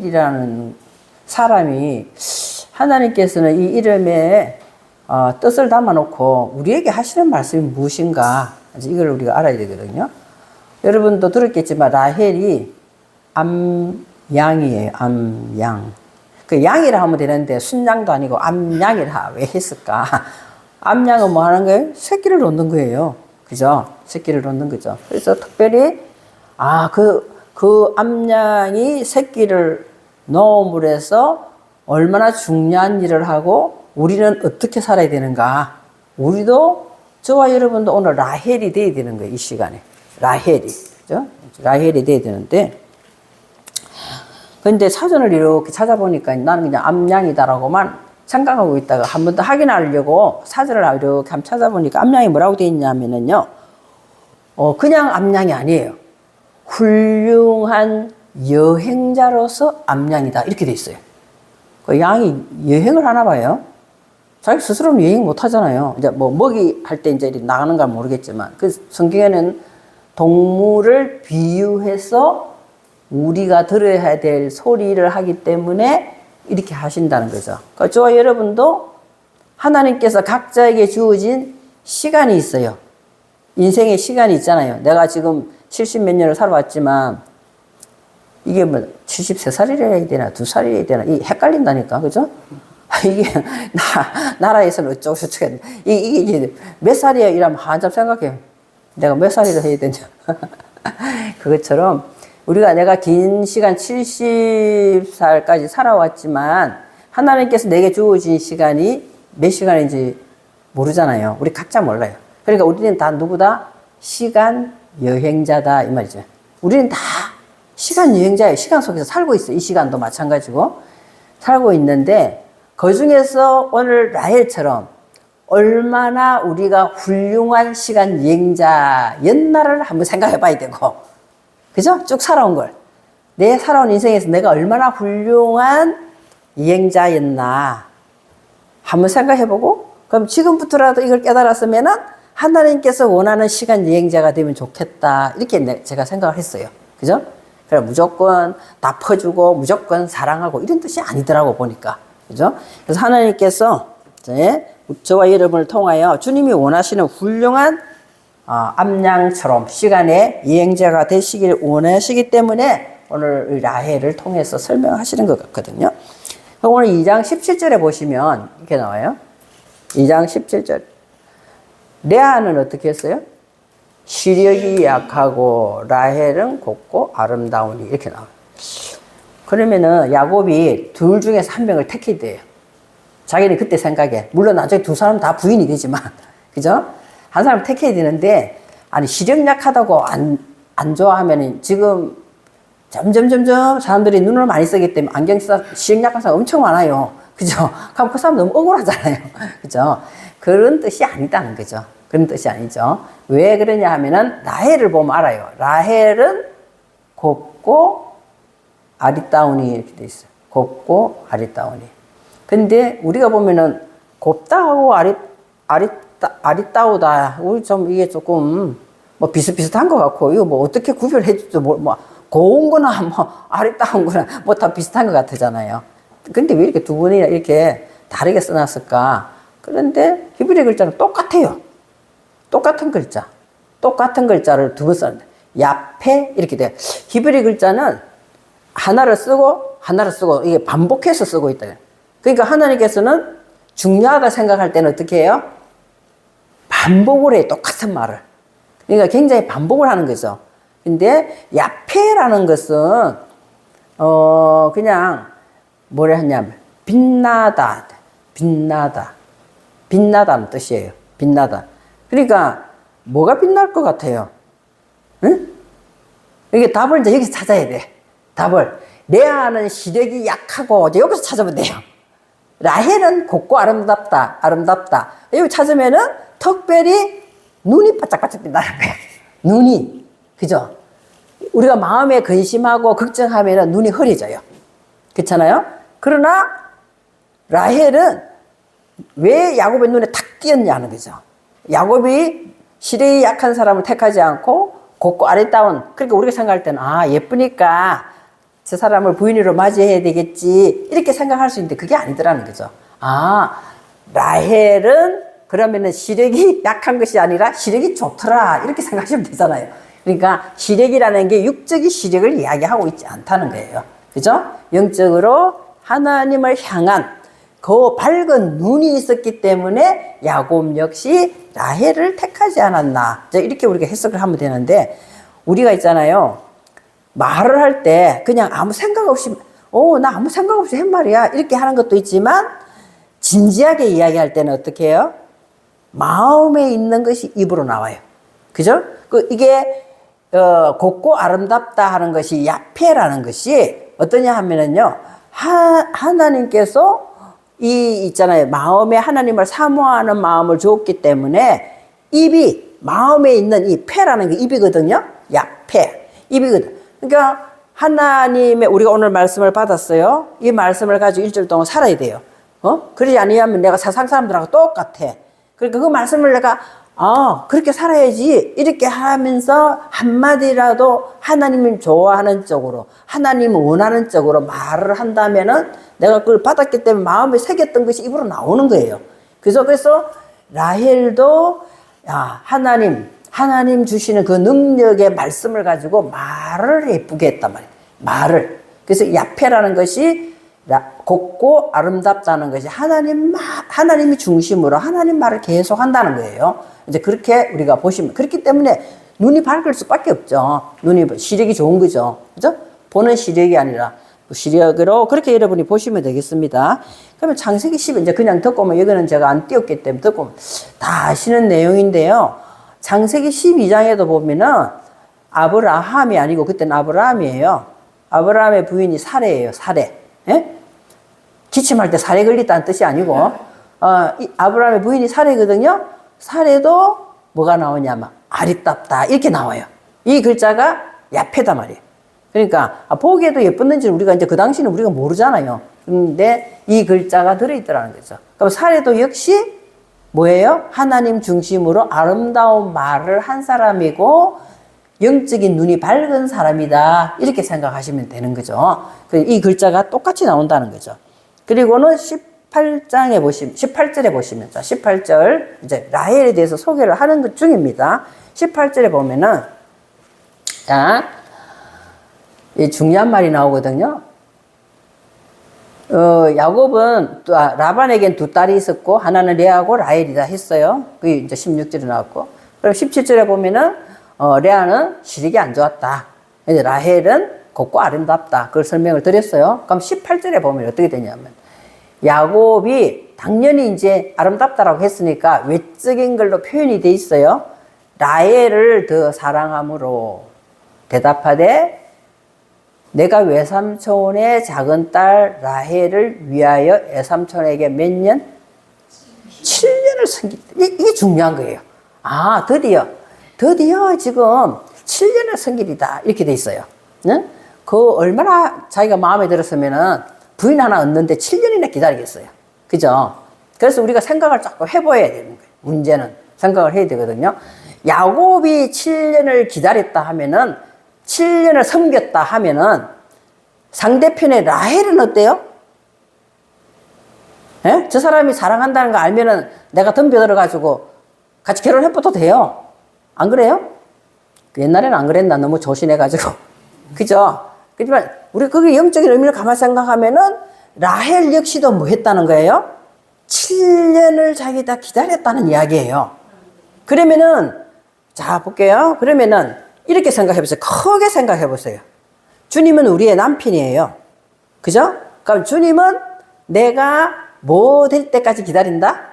이라는 사람이 하나님께서는 이 이름에 뜻을 담아놓고 우리에게 하시는 말씀이 무엇인가 이걸 우리가 알아야 되거든요. 여러분도 들었겠지만 라헬이 암양이에요. 암양. 그 양이라 하면 되는데 순양도 아니고 암양이라 왜 했을까? 암양은 뭐 하는 거예요? 새끼를 놓는 거예요. 그죠? 새끼를 놓는 거죠. 그래서 특별히 그 암양이 새끼를 놓음으로 해서 얼마나 중요한 일을 하고 우리는 어떻게 살아야 되는가. 우리도 저와 여러분도 오늘 라헬이 돼야 되는 거예요. 이 시간에 라헬이, 그죠? 라헬이 돼야 되는데, 근데 사전을 이렇게 찾아보니까 나는 그냥 암양이다라고만 생각하고 있다가 한 번 더 확인하려고 사전을 이렇게 한번 찾아보니까 암양이 뭐라고 되어 있냐면은요, 그냥 암양이 아니에요. 훌륭한 여행자로서 암양이다 이렇게 돼 있어요. 그 양이 여행을 하나 봐요. 자기 스스로는 여행 못 하잖아요. 이제 뭐 먹이 할 때 이제 나가는가 모르겠지만 그 성경에는 동물을 비유해서 우리가 들어야 될 소리를 하기 때문에 이렇게 하신다는 거죠. 그러니까 저와 여러분도 하나님께서 각자에게 주어진 시간이 있어요. 인생의 시간이 있잖아요. 내가 지금 70몇 년을 살아왔지만 이게 뭐 73살이라 해야 되나 2살이라 해야 되나 이 헷갈린다니까. 그죠? 이게 나라에서는 어쩌고 저쩌고 이게 이제 몇 살이야 이러면 한참 생각해. 내가 몇 살이라 해야 되냐. 그것처럼 우리가 내가 긴 시간 70살까지 살아왔지만 하나님께서 내게 주어진 시간이 몇 시간인지 모르잖아요. 우리 각자 몰라요. 그러니까 우리는 다 누구다? 시간 여행자다 이 말이죠. 우리는 다 시간 여행자예요. 시간 속에서 살고 있어요. 이 시간도 마찬가지고 살고 있는데 그 중에서 오늘 라헬처럼 얼마나 우리가 훌륭한 시간 여행자였나를 한번 생각해 봐야 되고, 그죠? 쭉 살아온 걸. 내 살아온 인생에서 내가 얼마나 훌륭한 여행자였나 한번 생각해 보고, 그럼 지금부터라도 이걸 깨달았으면은 하나님께서 원하는 시간 여행자가 되면 좋겠다. 이렇게 제가 생각을 했어요. 그죠? 그래, 무조건 다 퍼주고, 무조건 사랑하고, 이런 뜻이 아니더라고, 보니까. 그죠? 그래서 하나님께서, 저와 여러분을 통하여 주님이 원하시는 훌륭한, 암양처럼 시간의 여행자가 되시길 원하시기 때문에 오늘 라헬을 통해서 설명하시는 것 같거든요. 오늘 2장 17절에 보시면 이렇게 나와요. 2장 17절. 레아는 어떻게 했어요? 시력이 약하고 라헬은 곱고 아름다우니 이렇게 나와요. 그러면은 야곱이 둘 중에서 한 명을 택해야 돼요. 자기는 그때 생각에. 물론 나중에 두 사람 다 부인이 되지만, 그죠? 한 사람 택해야 되는데, 아니, 시력 약하다고 안 좋아하면은 지금 점점 사람들이 눈을 많이 쓰기 때문에 안경 쓰다 시력 약한 사람 엄청 많아요. 그죠? 그럼 그 사람 너무 억울하잖아요. 그죠? 그런 뜻이 아니다는 거죠. 그런 뜻이 아니죠. 왜 그러냐 하면은 라헬을 보면 알아요. 라헬은 곱고 아리따우니 이렇게 돼 있어요. 곱고 아리따우니. 근데 우리가 보면은 곱다 하고 아리따우다. 우리 좀 이게 조금 뭐 비슷비슷한 것 같고, 이거 뭐 어떻게 구별해 줄지도 뭐 고운 거나 뭐 아리따운 거나 뭐 다 비슷한 것 같잖아요. 근데 왜 이렇게 두 분이 이렇게 다르게 써놨을까? 그런데 히브리 글자는 똑같아요. 똑같은 글자. 똑같은 글자를 두 번 썼는데, 야페 이렇게 돼요. 히브리 글자는 하나를 쓰고 이게 반복해서 쓰고 있다. 그러니까 하나님께서는 중요하다 생각할 때는 어떻게 해요? 반복을 해요. 똑같은 말을. 그러니까 굉장히 반복을 하는 거죠. 근데 야페라는 것은 그냥 뭐라 하냐면 빛나다는 뜻이에요. 빛나다. 그러니까 뭐가 빛날 것 같아요? 응? 이게 답을 이제 여기서 찾아야 돼. 답을. 레아는 시력이 약하고 이제 여기서 찾으면 돼요. 라헬은 곱고 아름답다. 여기 찾으면은 특별히 눈이 바짝바짝 빛나는 거예요. 눈이. 그죠? 우리가 마음에 근심하고 걱정하면은 눈이 흐려져요. 그렇잖아요? 그러나 라헬은 왜 야곱의 눈에 탁 띄었냐는 거죠. 야곱이 시력이 약한 사람을 택하지 않고 곱고 아리따운, 그러니까 우리가 생각할 때는 예쁘니까 저 사람을 부인으로 맞이해야 되겠지. 이렇게 생각할 수 있는데 그게 아니더라는 거죠. 아, 라헬은 그러면은 시력이 약한 것이 아니라 시력이 좋더라. 이렇게 생각하시면 되잖아요. 그러니까 시력이라는 게 육적인 시력을 이야기하고 있지 않다는 거예요. 그죠? 영적으로 하나님을 향한 그 밝은 눈이 있었기 때문에 야곱 역시 라헬을 택하지 않았나. 이렇게 우리가 해석을 하면 되는데, 우리가 있잖아요. 말을 할 때 그냥 아무 생각 없이, 나 아무 생각 없이 한 말이야. 이렇게 하는 것도 있지만, 진지하게 이야기할 때는 어떻게 해요? 마음에 있는 것이 입으로 나와요. 그죠? 이게, 곱고 아름답다 하는 것이 야페라는 것이 어떠냐 하면은요, 하나님께서 있잖아요. 마음에 하나님을 사모하는 마음을 주었기 때문에 입이 마음에 있는 이 패라는 게 입이거든요. 야패. 입이거든. 그러니까 하나님의 우리가 오늘 말씀을 받았어요. 이 말씀을 가지고 일주일 동안 살아야 돼요. 그러지 아니하면 내가 세상 사람들하고 똑같아. 그러니까 그 말씀을 내가 그렇게 살아야지. 이렇게 하면서 한마디라도 하나님을 좋아하는 쪽으로, 하나님을 원하는 쪽으로 말을 한다면은 내가 그걸 받았기 때문에 마음에 새겼던 것이 입으로 나오는 거예요. 그래서 라헬도 하나님 주시는 그 능력의 말씀을 가지고 말을 예쁘게 했단 말이에요. 말을. 그래서 야페라는 것이 곱고 아름답다는 것이 하나님이 중심으로 하나님 말을 계속 한다는 거예요. 이제 그렇게 우리가 보시면, 그렇기 때문에 눈이 밝을 수밖에 없죠. 시력이 좋은 거죠. 그죠? 보는 시력이 아니라 시력으로 그렇게 여러분이 보시면 되겠습니다. 그러면 창세기 10, 이제 그냥 듣고 오면, 이거는 제가 안 띄웠기 때문에 듣고 오면 다 아시는 내용인데요. 창세기 12장에도 보면은 아브라함이 아니고 그때는 아브라함이에요. 아브라함의 부인이 사레예요. 사레. 예? 기침할 때 사레 걸렸다는 뜻이 아니고, 아브라함의 부인이 사레거든요. 사레도 뭐가 나오냐면 아리답다 이렇게 나와요. 이 글자가 야페다 말이에요. 그러니까 보기에도 예뻤는지는 우리가 이제 그 당시는 우리가 모르잖아요. 근데 이 글자가 들어있더라는 거죠. 그럼 사례도 역시 뭐예요? 하나님 중심으로 아름다운 말을 한 사람이고 영적인 눈이 밝은 사람이다. 이렇게 생각하시면 되는 거죠. 이 글자가 똑같이 나온다는 거죠. 그리고는 18절에 보시면, 자, 18절, 이제 라헬에 대해서 소개를 하는 것 중입니다. 18절에 보면은, 자, 이 중요한 말이 나오거든요. 야곱은 라반에겐 두 딸이 있었고 하나는 레아고 라헬이다 했어요. 그게 이제 16절에 나왔고, 그럼 17절에 보면은 레아는 시력이 안 좋았다. 근데 라헬은 곱고 아름답다. 그걸 설명을 드렸어요. 그럼 18절에 보면 어떻게 되냐면, 야곱이 당연히 이제 아름답다라고 했으니까 외적인 걸로 표현이 돼 있어요. 라헬을 더 사랑함으로 대답하되 내가 외삼촌의 작은 딸 라헬을 위하여 외삼촌에게 몇 년? 7년을 섬겼다. 이게 중요한 거예요. 드디어 지금 7년을 섬기리다. 이렇게 돼 있어요. 응? 얼마나 자기가 마음에 들었으면은 부인 하나 얻는데 7년이나 기다리겠어요. 그죠? 그래서 우리가 생각을 자꾸 해봐야 되는 거예요. 문제는 생각을 해야 되거든요. 야곱이 7년을 기다렸다 하면은 7년을 섬겼다 하면은 상대편의 라헬은 어때요? 예? 저 사람이 사랑한다는 거 알면은 내가 덤벼들어가지고 같이 결혼해봐도 돼요. 안 그래요? 옛날에는 안 그랬나? 너무 조신해가지고. 그죠? 그렇지만 우리 그게 영적인 의미를 가만 생각하면은 라헬 역시도 뭐 했다는 거예요? 7년을 자기가 기다렸다는 이야기예요. 그러면은, 자, 볼게요. 그러면은 이렇게 생각해 보세요. 크게 생각해 보세요. 주님은 우리의 남편이에요. 그죠? 그럼 주님은 내가 뭐 될 때까지 기다린다?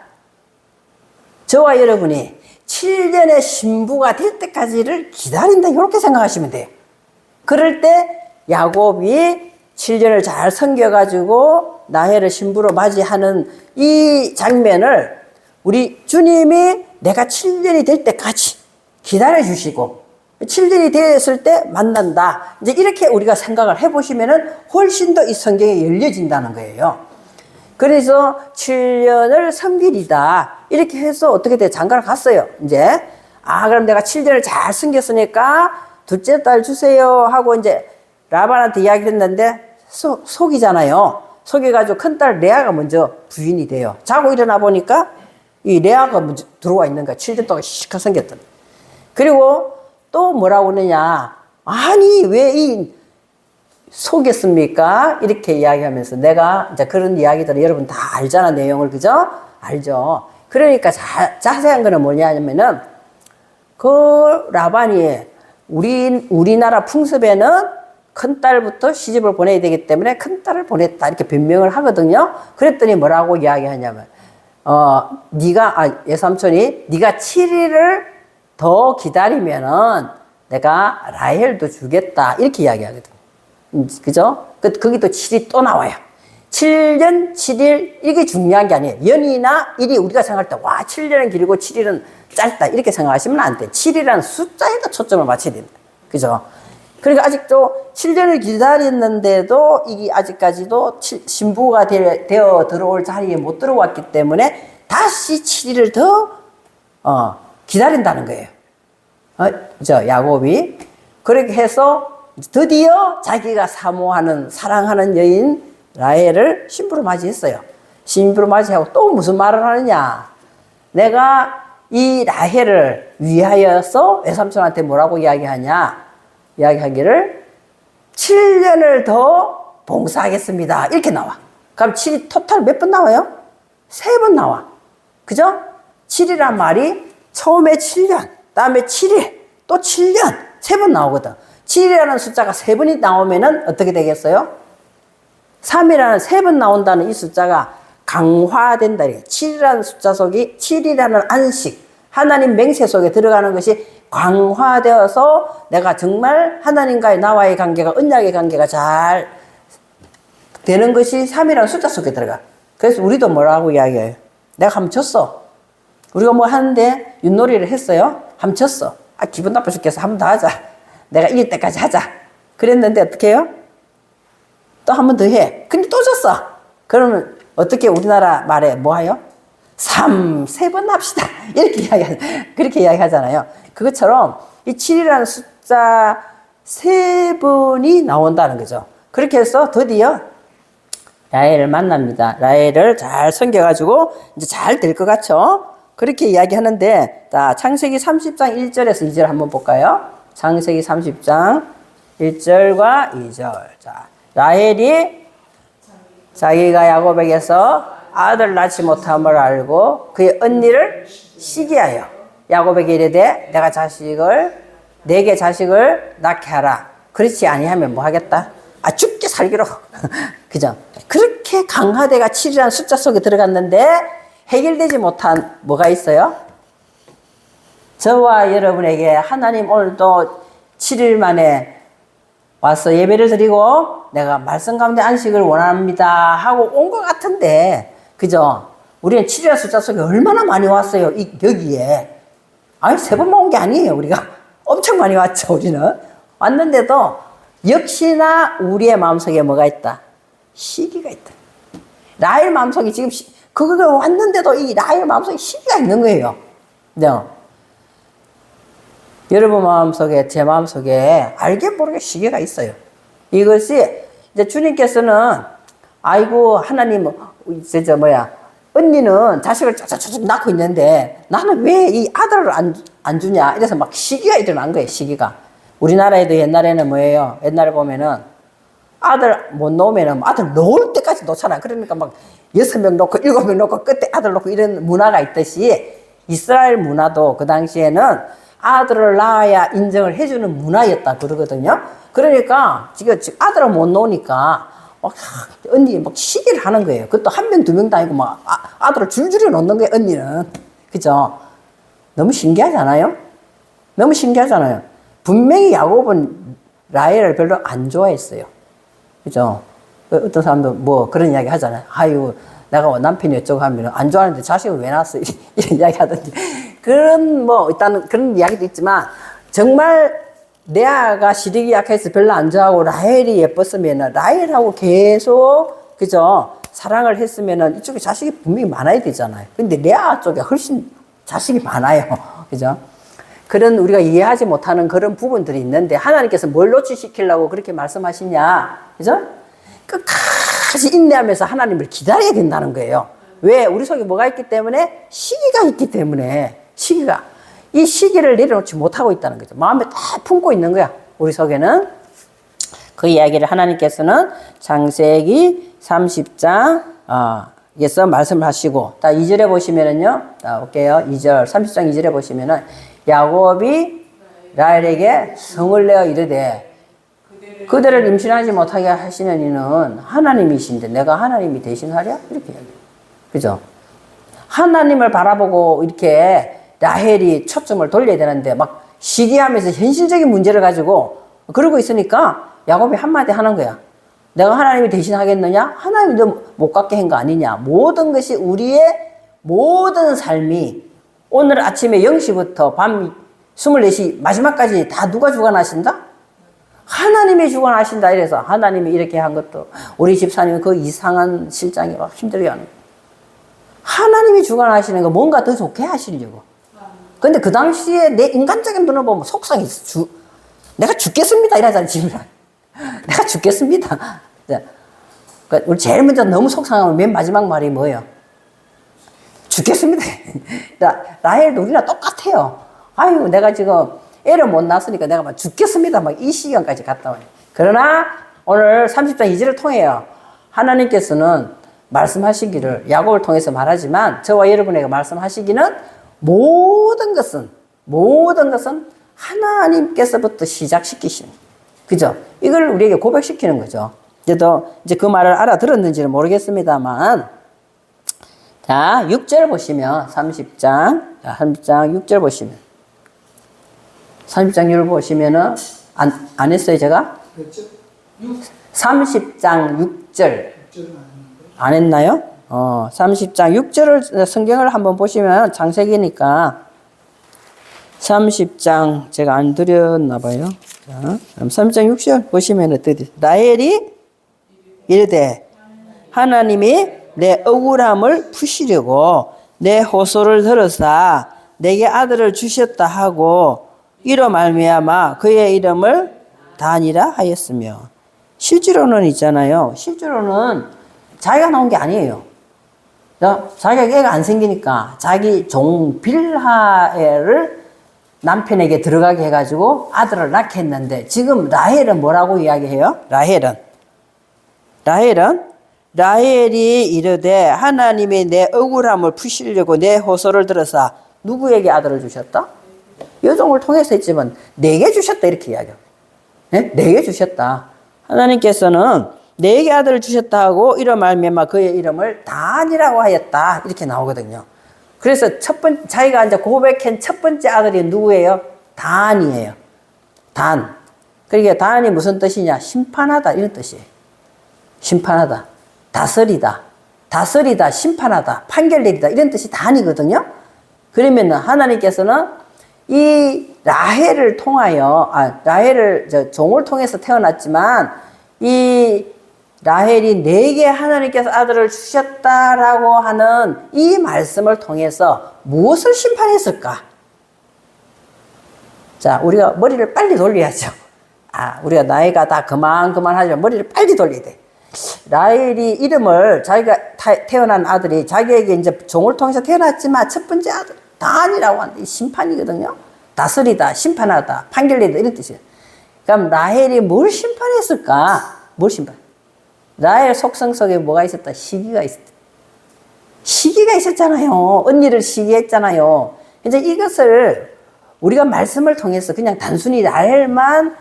저와 여러분이 7년의 신부가 될 때까지를 기다린다. 이렇게 생각하시면 돼요. 그럴 때 야곱이 7년을 잘 섬겨가지고 라헬을 신부로 맞이하는 이 장면을 우리 주님이 내가 7년이 될 때까지 기다려주시고 7년이 되었을 때 만난다. 이제 이렇게 우리가 생각을 해보시면은 훨씬 더 이 성경이 열려진다는 거예요. 그래서 7년을 섬기리다. 이렇게 해서 어떻게 돼? 장가를 갔어요. 이제. 그럼 내가 7년을 잘 섬겼으니까 둘째 딸 주세요. 하고 이제 라반한테 이야기를 했는데 속이잖아요. 속여가지고 큰딸 레아가 먼저 부인이 돼요. 자고 일어나 보니까 이 레아가 먼저 들어와 있는 거야. 7년 동안 시커 생겼던. 그리고 또 뭐라고 하느냐. 아니, 왜 이 속였습니까? 이렇게 이야기하면서 내가 이제 그런 이야기들을 여러분 다 알잖아, 내용을. 그죠? 알죠? 그러니까 자세한 거는 뭐냐면은 그 라반이 우리나라 풍습에는 큰딸부터 시집을 보내야 되기 때문에 큰딸을 보냈다 이렇게 변명을 하거든요. 그랬더니 뭐라고 이야기하냐면 외삼촌이 네가 7일을 더 기다리면은 내가 라헬도 주겠다 이렇게 이야기하거든. 그죠? 거기 또 7이 또 나와요. 7년 7일 이게 중요한 게 아니에요. 연이나 일이 우리가 생각할 때 와 7년은 길고 7일은 짧다 이렇게 생각하시면 안 돼. 7이라는 숫자에다 초점을 맞춰야 됩니다. 그죠? 그러니까 아직도 7년을 기다렸는데도 이게 아직까지도 신부가 되어 들어올 자리에 못 들어왔기 때문에 다시 7일을 더 기다린다는 거예요. 야곱이 그렇게 해서 드디어 자기가 사모하는 사랑하는 여인 라헬을 신부로 맞이했어요. 신부로 맞이하고 또 무슨 말을 하느냐. 내가 이 라헬을 위하여서 외삼촌한테 뭐라고 이야기하기를 7년을 더 봉사하겠습니다. 이렇게 나와. 그럼 7이 토탈 몇 번 나와요? 3번 나와. 그죠? 7이란 말이 처음에 7년, 다음에 7일, 또 7년, 3번 나오거든. 7이라는 숫자가 3번이 나오면은 어떻게 되겠어요? 3이라는 3번 나온다는 이 숫자가 강화된다. 7이라는 숫자 속이 7이라는 안식, 하나님 맹세 속에 들어가는 것이 강화되어서 내가 정말 하나님과의 나와의 관계가 언약의 관계가 잘 되는 것이 3이라는 숫자 속에 들어가. 그래서 우리도 뭐라고 이야기해요? 내가 한번 졌어. 우리가 뭐 하는데 윷놀이를 했어요. 한번 졌어. 기분 나빠 죽겠어. 한 번 더 하자. 내가 이길 때까지 하자. 그랬는데 어떻게 해요? 또 한 번 더 해. 근데 또 졌어. 그러면 어떻게 우리나라 말에 뭐 해요? 3번 합시다. 그렇게 이야기하잖아요. 그것처럼 이 7이라는 숫자 3번이 나온다는 거죠. 그렇게 해서 드디어 라헬을 만납니다. 라헬을 잘 섬겨가지고 이제 잘 될 것 같죠? 그렇게 이야기하는데, 자, 창세기 30장 1절에서 2절 한번 볼까요? 창세기 30장 1절과 2절. 자, 라헬이 자기가 야곱에게서 아들 낳지 못함을 알고 그의 언니를 시기하여 야곱에게 이르되 내게 자식을 낳게 하라. 그렇지 아니하면 뭐 하겠다? 죽게 살기로. 그죠? 그렇게 강하대가 7이라는 숫자 속에 들어갔는데 해결되지 못한 뭐가 있어요? 저와 여러분에게 하나님 오늘도 7일 만에 와서 예배를 드리고 내가 말씀 가운데 안식을 원합니다 하고 온 것 같은데, 그죠? 우리는 7이라는 숫자 속에 얼마나 많이 왔어요, 여기에. 3번만 온 게 아니에요, 우리가. 엄청 많이 왔죠, 우리는. 왔는데도 역시나 우리의 마음속에 뭐가 있다? 시기가 있다. 라헬 마음속에 지금 그거 왔는데도 이 라헬 마음속에 시기가 있는 거예요. 그죠? 여러분 마음속에, 제 마음속에 알게 모르게 시기가 있어요. 이것이 이제 주님께서는 하나님 언니는 자식을 쫙쫙 낳고 있는데 나는 왜 이 아들을 안 주냐 이래서 막 시기가 일어난 거예요. 시기가. 우리나라에도 옛날에는 뭐예요? 옛날에 보면은 아들 못 놓으면은 아들 놓을 때까지 놓잖아. 그러니까 막 6명 놓고 7명 놓고 끝에 아들 놓고 이런 문화가 있듯이 이스라엘 문화도 그 당시에는 아들을 낳아야 인정을 해주는 문화였다 그러거든요. 그러니까 지금 아들을 못 놓으니까 막 언니 막 시기를 하는 거예요. 그것도 1명, 2명도 아니고 막 아들을 줄줄이 놓는 거예요, 언니는. 그죠? 너무 신기하지 않아요? 너무 신기하잖아요. 분명히 야곱은 라헬을 별로 안 좋아했어요. 그죠? 어떤 사람도 뭐 그런 이야기 하잖아요. 내가 남편이 어쩌고 하면 안 좋아하는데 자식을 왜 낳았어? 이런 이야기 하던데. 일단 그런 이야기도 있지만, 정말 레아가 시력이 약해서 별로 안 좋아하고 라헬이 예뻤으면 라헬하고 계속, 그죠? 사랑을 했으면 이쪽에 자식이 분명히 많아야 되잖아요. 근데 레아 쪽에 훨씬 자식이 많아요. 그죠? 그런 우리가 이해하지 못하는 그런 부분들이 있는데 하나님께서 뭘 노출시키려고 그렇게 말씀하시냐. 그죠? 끝까지 인내하면서 하나님을 기다려야 된다는 거예요. 왜? 우리 속에 뭐가 있기 때문에? 시기가 있기 때문에. 시기가. 이 시기를 내려놓지 못하고 있다는 거죠. 마음에 다 품고 있는 거야. 우리 속에는. 그 이야기를 하나님께서는 창세기 30장, 에서 말씀을 하시고, 2절에 보시면은요, 볼게요. 2절, 30장 2절에 보시면은, 야곱이 라헬에게 성을 내어 이르되, 그들을 임신하지 못하게 하시는 이는 하나님이신데, 내가 하나님이 대신하랴? 이렇게 이야기해요. 그죠? 하나님을 바라보고 이렇게 라헬이 초점을 돌려야 되는데, 막 시기하면서 현실적인 문제를 가지고 그러고 있으니까 야곱이 한마디 하는 거야. 내가 하나님이 대신하겠느냐? 하나님도 못 갖게 한 거 아니냐? 모든 것이 우리의 모든 삶이 오늘 아침에 0시부터 밤 24시 마지막까지 다 누가 주관하신다? 하나님이 주관하신다. 이래서 하나님이 이렇게 한 것도 우리 집사님은 그 이상한 실장이 막 힘들게 하는 거야. 하나님이 주관하시는 거 뭔가 더 좋게 하시려고. 근데 그 당시에 내 인간적인 눈을 보면 속상해. 내가 죽겠습니다. 이러잖아, 집이랑. 내가 죽겠습니다. 그러니까 우리 제일 먼저 너무 속상하면 맨 마지막 말이 뭐예요? 죽겠습니다. 라헬도 우리랑 똑같아요. 아유, 내가 지금 애를 못 낳았으니까 내가 막 죽겠습니다. 막 이 시간까지 갔다 오네. 그러나 오늘 30장 2절을 통해요. 하나님께서는 말씀하시기를 야곱을 통해서 말하지만 저와 여러분에게 말씀하시기는 모든 것은 하나님께서부터 시작시키시는. 그죠? 이걸 우리에게 고백시키는 거죠. 그래도 이제 그 말을 알아들었는지는 모르겠습니다만. 자, 6절 보시면, 30장 6절 보시면. 30장 6절 보시면은, 안 했어요, 제가? 30장 6절. 안 했나요? 30장 6절을 성경을 한번 보시면 창세기니까 30장 제가 안 드렸나 봐요. 자, 그럼 30장 6절 보시면 어떻게 라헬이 이르되 하나님이 내 억울함을 푸시려고 내 호소를 들으사 내게 아들을 주셨다 하고 이로 말미암아 그의 이름을 단이라 하였으며 실제로는 있잖아요. 실제로는 자기가 나온 게 아니에요. 자기가 애가 안 생기니까 자기 종 빌하를 남편에게 들어가게 해가지고 아들을 낳게 했는데 지금 라헬은 뭐라고 이야기해요? 라헬이 이르되 하나님이 내 억울함을 푸시려고 내 호소를 들어서 누구에게 아들을 주셨다? 여종을 통해서 했지만 내게 주셨다 이렇게 이야기해요. 네? 내게 주셨다. 하나님께서는 내게 아들을 주셨다 하고 이런 말미암아 그의 이름을 단이라고 하였다 이렇게 나오거든요. 그래서 자기가 이제 고백한 첫 번째 아들이 누구예요? 단이에요. 단. 그러니까 단이 무슨 뜻이냐? 심판하다 이런 뜻이에요. 심판하다. 다스리다, 심판하다, 판결내리다 이런 뜻이 단이거든요. 그러면 하나님께서는 이 라헬을 통하여 라헬을 종을 통해서 태어났지만 이 라헬이 내게 하나님께서 아들을 주셨다라고 하는 이 말씀을 통해서 무엇을 심판했을까? 자, 우리가 머리를 빨리 돌려야죠. 우리가 나이가 다 그만하지만 머리를 빨리 돌려야 돼. 라헬이 이름을 자기가 태어난 아들이 자기에게 이제 종을 통해서 태어났지만 첫 번째 아들 단이라고 하는데 심판이거든요. 다스리다, 심판하다, 판결내다 이런 뜻이에요. 그럼 라헬이 뭘 심판했을까? 뭘 심판? 라헬 속성 속에 뭐가 있었다? 시기가 있었다. 시기가 있었잖아요. 언니를 시기했잖아요. 이제 이것을 우리가 말씀을 통해서 그냥 단순히 라헬만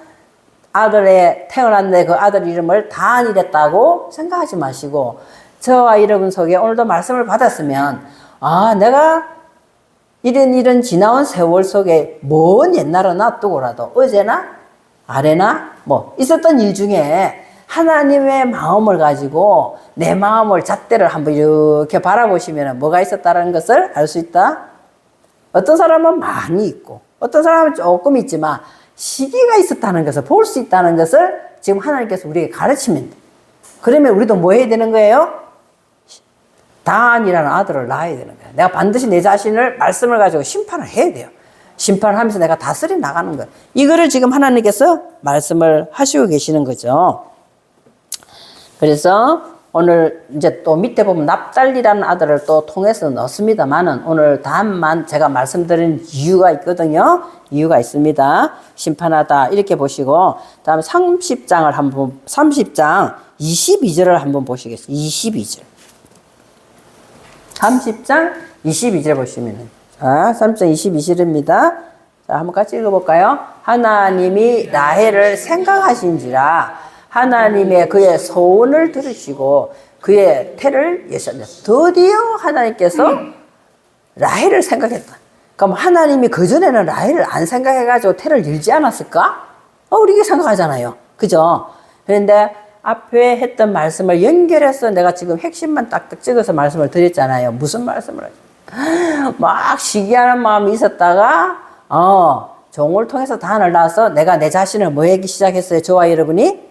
아들에 태어났는데 그 아들 이름을 단이랬다고 생각하지 마시고 저와 여러분 속에 오늘도 말씀을 받았으면 내가 이런 지나온 세월 속에 먼 옛날을 놔두고라도 어제나 아래나 뭐 있었던 일 중에 하나님의 마음을 가지고 내 마음을 잣대를 한번 이렇게 바라보시면 뭐가 있었다는 것을 알 수 있다. 어떤 사람은 많이 있고 어떤 사람은 조금 있지만 시기가 있었다는 것을 볼 수 있다는 것을 지금 하나님께서 우리에게 가르치면 돼. 그러면 우리도 뭐 해야 되는 거예요? 단이라는 아들을 낳아야 되는 거예요. 내가 반드시 내 자신을 말씀을 가지고 심판을 해야 돼요. 심판하면서 내가 다스려 나가는 거예요. 이거를 지금 하나님께서 말씀을 하시고 계시는 거죠. 그래서 오늘 이제 또 밑에 보면 납달리라는 아들을 또 통해서 넣습니다만은 오늘 다음만 제가 말씀드린 이유가 있거든요. 이유가 있습니다. 심판하다 이렇게 보시고 다음 30장을 한번 30장 22절을 한번 보시겠어요. 22절. 30장 22절 보시면은 자, 30장 22절입니다. 자, 한번 같이 읽어볼까요? 하나님이 라헬을 생각하신지라 하나님의 그의 소원을 들으시고 그의 태를 예셨네. 드디어 하나님께서 라헬을 생각했다. 그럼 하나님이 그전에는 라헬을 안 생각해가지고 태를 열지 않았을까? 우리가 생각하잖아요. 그죠? 그런데 앞에 했던 말씀을 연결해서 내가 지금 핵심만 딱딱 찍어서 말씀을 드렸잖아요. 무슨 말씀을 하죠? 막 시기하는 마음이 있었다가 종을 통해서 단을 낳아서 내가 내 자신을 뭐 하기 시작했어요? 저와 여러분이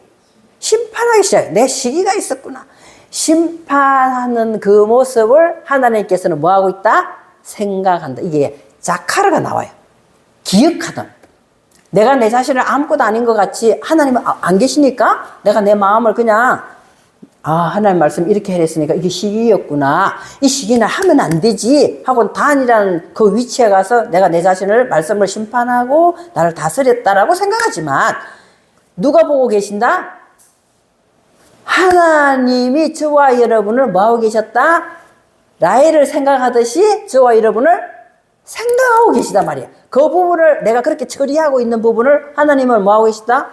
심판하기 시작해. 내 시기가 있었구나. 심판하는 그 모습을 하나님께서는 뭐 하고 있다? 생각한다. 이게 자카르가 나와요. 기억하다. 내가 내 자신을 아무것도 아닌 것 같이 하나님은 안 계시니까 내가 내 마음을 그냥 하나님 말씀 이렇게 했으니까 이게 시기였구나. 이 시기는 하면 안 되지 하고 단이라는 그 위치에 가서 내가 내 자신을 말씀을 심판하고 나를 다스렸다라고 생각하지만 누가 보고 계신다? 하나님이 저와 여러분을 뭐하고 계셨다? 라헬을 생각하듯이 저와 여러분을 생각하고 계시단 말이야. 그 부분을 내가 그렇게 처리하고 있는 부분을 하나님은 뭐하고 계시다?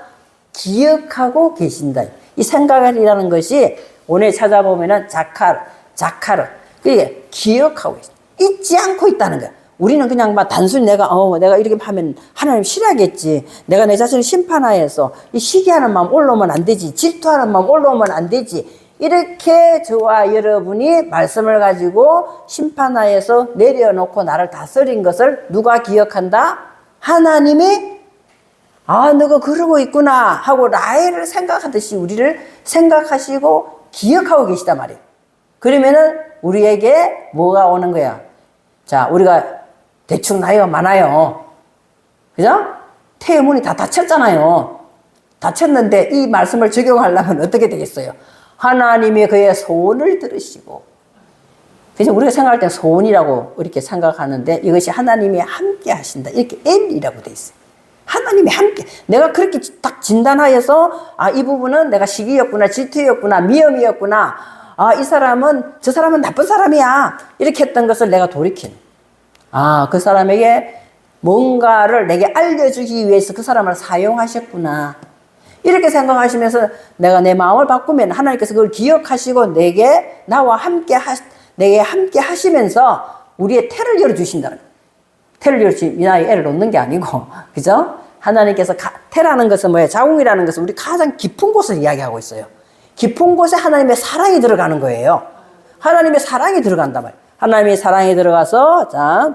기억하고 계신다. 이 생각이라는 것이 오늘 찾아보면은 자카르. 그게 기억하고 있어. 잊지 않고 있다는 거야. 우리는 그냥 막 단순히 내가 이렇게 하면 하나님 싫어하겠지. 내가 내 자신을 심판하여서 이 시기하는 마음 올라오면 안 되지. 질투하는 마음 올라오면 안 되지. 이렇게 저와 여러분이 말씀을 가지고 심판하여서 내려놓고 나를 다스린 것을 누가 기억한다? 하나님이 너가 그러고 있구나 하고 라헬을 생각하듯이 우리를 생각하시고 기억하고 계시단 말이에요. 그러면은 우리에게 뭐가 오는 거야? 자, 우리가 대충 나이가 많아요. 그죠? 태의 문이 다 닫혔잖아요. 닫혔는데 이 말씀을 적용하려면 어떻게 되겠어요? 하나님이 그의 소원을 들으시고. 그래서 우리가 생각할 때 소원이라고 이렇게 생각하는데 이것이 하나님이 함께 하신다. 이렇게 L이라고 돼 있어요. 하나님이 함께. 내가 그렇게 딱 진단하여서 이 부분은 내가 시기였구나, 질투였구나, 미움이었구나. 저 사람은 나쁜 사람이야. 이렇게 했던 것을 내가 돌이키는. 그 사람에게 뭔가를 내게 알려주기 위해서 그 사람을 사용하셨구나. 이렇게 생각하시면서 내가 내 마음을 바꾸면 하나님께서 그걸 기억하시고 내게 함께 하시면서 우리의 태를 열어주신다는 거예요. 태를 열어주신 이 나이 애를 놓는 게 아니고, 그죠? 하나님께서 태라는 것은 뭐예요? 자궁이라는 것은 우리 가장 깊은 곳을 이야기하고 있어요. 깊은 곳에 하나님의 사랑이 들어가는 거예요. 하나님의 사랑이 들어간단 말이에요. 하나님의 사랑이 들어가서, 자,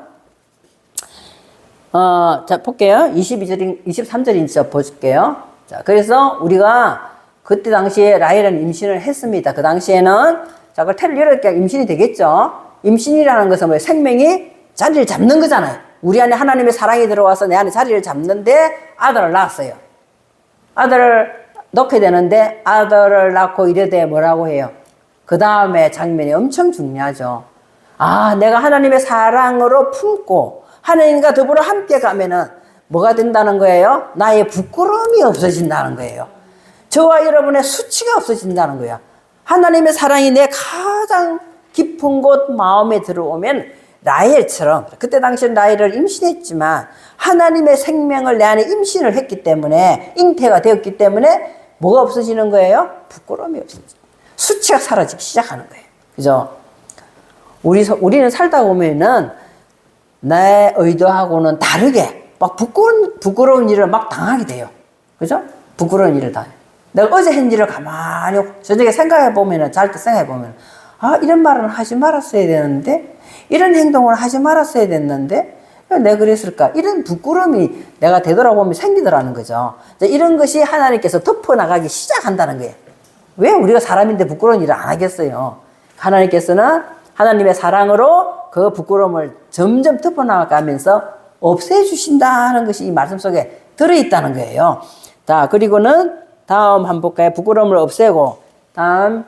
볼게요. 23절인지 볼게요. 자, 그래서 우리가 그때 당시에 라헬은 임신을 했습니다. 그 당시에는, 자, 그걸 태를 열었으니까 임신이 되겠죠. 임신이라는 것은 뭐예요? 생명이 자리를 잡는 거잖아요. 우리 안에 하나님의 사랑이 들어와서 내 안에 자리를 잡는데 아들을 낳았어요. 아들을 낳게 되는데 아들을 낳고 이르되 뭐라고 해요? 그 다음에 장면이 엄청 중요하죠. 내가 하나님의 사랑으로 품고 하나님과 더불어 함께 가면은 뭐가 된다는 거예요? 나의 부끄러움이 없어진다는 거예요. 저와 여러분의 수치가 없어진다는 거야. 하나님의 사랑이 내 가장 깊은 곳 마음에 들어오면 라헬처럼, 그때 당시엔 라헬을 임신했지만 하나님의 생명을 내 안에 임신을 했기 때문에, 잉태가 되었기 때문에 뭐가 없어지는 거예요? 부끄러움이 없어지죠. 수치가 사라지기 시작하는 거예요. 그죠? 우리는 살다 보면은 내 의도하고는 다르게 막 부끄러운 일을 막 당하게 돼요. 그죠? 부끄러운 일을 당해요. 내가 어제 한 일을 가만히 저녁에 생각해 보면은, 잘 때 생각해 보면, 이런 말은 하지 말았어야 되는데, 이런 행동을 하지 말았어야 됐는데, 왜 내가 그랬을까? 이런 부끄러움이 내가 되돌아보면 생기더라는 거죠. 이런 것이 하나님께서 덮어나가기 시작한다는 거예요. 왜 우리가 사람인데 부끄러운 일을 안 하겠어요? 하나님께서는 하나님의 사랑으로 그 부끄러움을 점점 덮어나가면서 없애주신다는 것이 이 말씀 속에 들어있다는 거예요. 자, 그리고는 다음 한번 볼까요? 부끄러움을 없애고, 다음.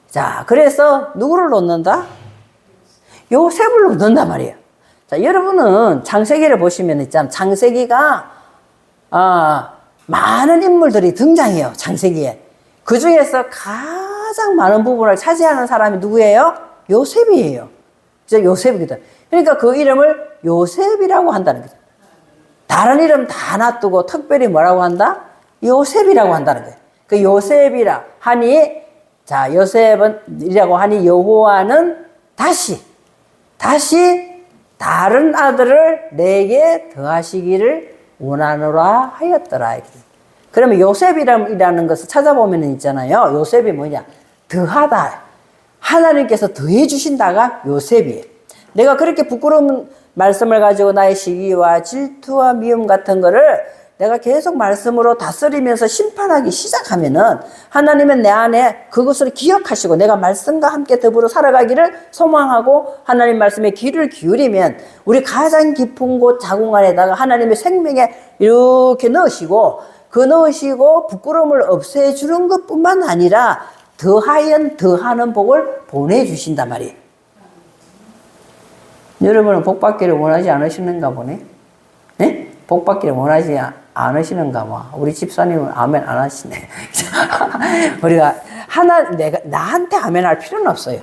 자, 그래서 누구를 놓는다? 요셉을 놓는단 말이에요. 자, 여러분은 창세기를 보시면 있잖아요. 창세기가, 많은 인물들이 등장해요. 창세기에. 그 중에서 가장 많은 부분을 차지하는 사람이 누구예요? 요셉이에요. 저 요셉이거든. 그러니까 그 이름을 요셉이라고 한다는 거죠. 다른 이름 다 놔두고 특별히 뭐라고 한다? 요셉이라고 한다는 거예요. 그 요셉이라 하니, 자, 요셉이라고 하니 여호와는 다시 다른 아들을 내게 더하시기를 원하노라 하였더라. 그러면 요셉이라는 것을 찾아보면 있잖아요. 요셉이 뭐냐? 더하다. 하나님께서 더해 주신다가 요셉이에요. 내가 그렇게 부끄러운 말씀을 가지고 나의 시기와 질투와 미움 같은 거를 내가 계속 말씀으로 다스리면서 심판하기 시작하면은 하나님은 내 안에 그것을 기억하시고 내가 말씀과 함께 더불어 살아가기를 소망하고 하나님 말씀에 귀를 기울이면 우리 가장 깊은 곳 자궁 안에다가 하나님의 생명에 이렇게 넣으시고 그 넣으시고 부끄러움을 없애주는 것뿐만 아니라 더하는 복을 보내주신단 말이에요. 여러분은 복 받기를 원하지 않으시는가 보네? 네? 복 받기를 원하지 않으시는가 봐. 우리 집사님은 아멘 안 하시네. 우리가 내가 나한테 아멘 할 필요는 없어요.